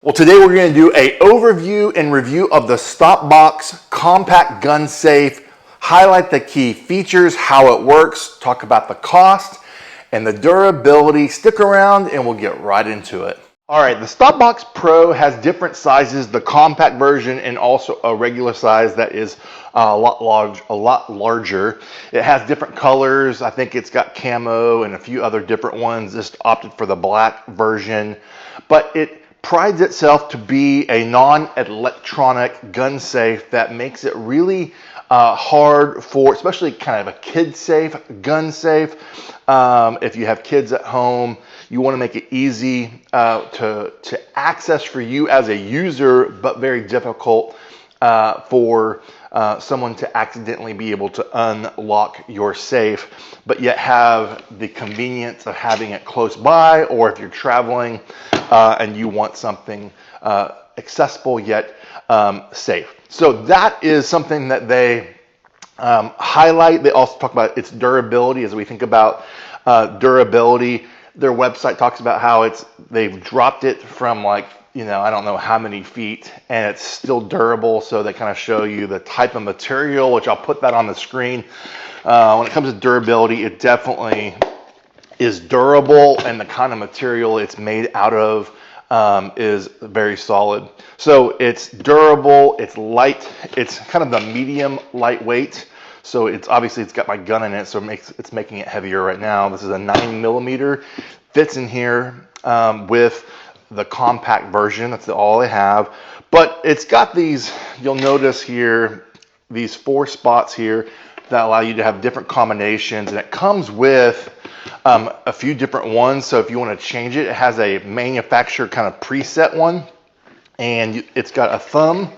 Well, today we're going to do an overview and review of the Stopbox Compact Gun Safe, highlight the key features, how it works, talk about the cost and the durability. Stick around and we'll get right into it. All right, the Stopbox Pro has different sizes, the compact version and also a regular size that is a lot larger. It has different colors. I think it's got camo and a few other different ones. Just opted for the black version, but it prides itself to be a non-electronic gun safe that makes it really hard for, especially kind of a kid safe gun safe. If you have kids at home, you want to make it easy to access for you as a user, but very difficult for someone to accidentally be able to unlock your safe, but yet have the convenience of having it close by, or if you're traveling and you want something accessible yet safe. So that is something that they highlight. They also talk about its durability. As we think about durability, their website talks about how they've dropped it from, like, I don't know how many feet, and it's still durable. So they kind of show you the type of material, which I'll put that on the screen. When it comes to durability, it definitely is durable, and the kind of material it's made out of is very solid. So it's durable, it's light, it's kind of the medium lightweight. So it's got my gun in it, so it's making it heavier right now. This is a 9mm, fits in here with the compact version. That's all they have, but it's got these, you'll notice here, these 4 spots here that allow you to have different combinations, and it comes with a few different ones. So if you want to change it, it has a manufacturer kind of preset one, and it's got a thumb,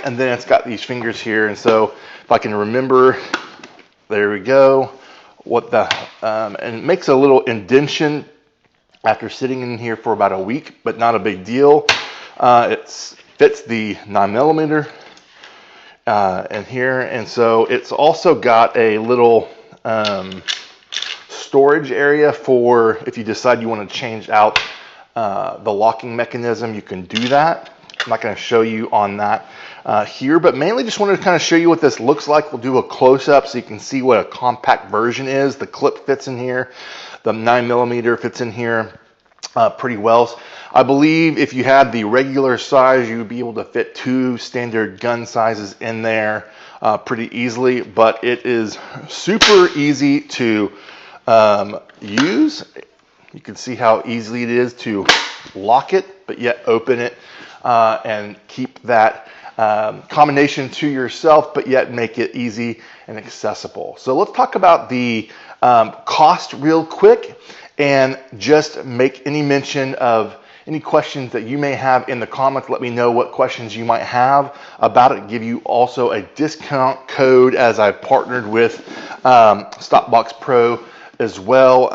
and then it's got these fingers here. And so if I can remember, there we go, and it makes a little indentation after sitting in here for about a week, but not a big deal. It fits the 9mm in here, and so it's also got a little storage area for if you decide you want to change out the locking mechanism. You can do that. I'm not going to show you on that here, but mainly just wanted to kind of show you what this looks like. We'll do a close-up so you can see what a compact version is. The clip fits in here. The 9mm fits in here pretty well. I believe if you had the regular size, you would be able to fit 2 standard gun sizes in there pretty easily, but it is super easy to use. You can see how easily it is to lock it, but yet open it and keep that combination to yourself, but yet make it easy and accessible. So let's talk about the cost real quick, and just make any mention of any questions that you may have in the comments. Let me know what questions you might have about it. Give you also a discount code, as I've partnered with Stopbox Pro as well,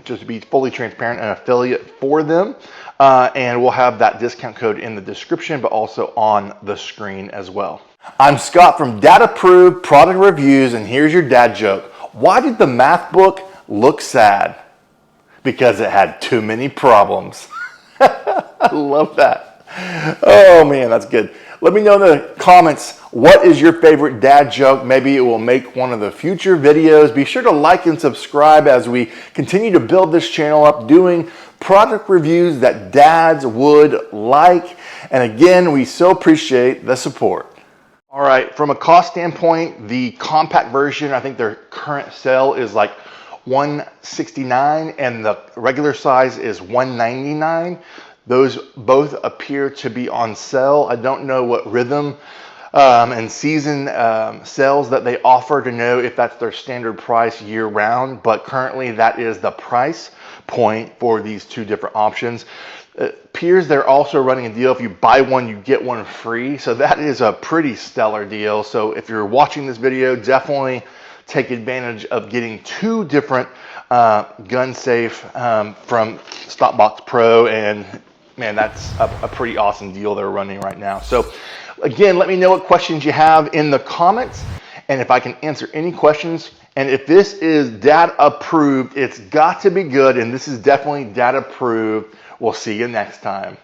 just to be fully transparent, an affiliate for them. And we'll have that discount code in the description, but also on the screen as well. I'm Scott from Dad Approved Product Reviews, and here's your dad joke. Why did the math book look sad? Because it had too many problems. I love that. Oh man, that's good. Let me know in the comments, what is your favorite dad joke? Maybe it will make one of the future videos. Be sure to like and subscribe as we continue to build this channel up, doing product reviews that dads would like. And again, we so appreciate the support. All right, from a cost standpoint, the compact version, I think their current sale is like $169, and the regular size is $199. Those both appear to be on sale. I don't know what rhythm and season sales that they offer to know if that's their standard price year round, but currently that is the price point for these 2 different options. It appears they're also running a deal. If you buy one, you get one free. So that is a pretty stellar deal. So if you're watching this video, definitely take advantage of getting 2 different gun safe from Stopbox Pro, and man, that's a pretty awesome deal they're running right now. So again, let me know what questions you have in the comments, and if I can answer any questions. And if this is dad approved, it's got to be good, and this is definitely dad approved. We'll see you next time.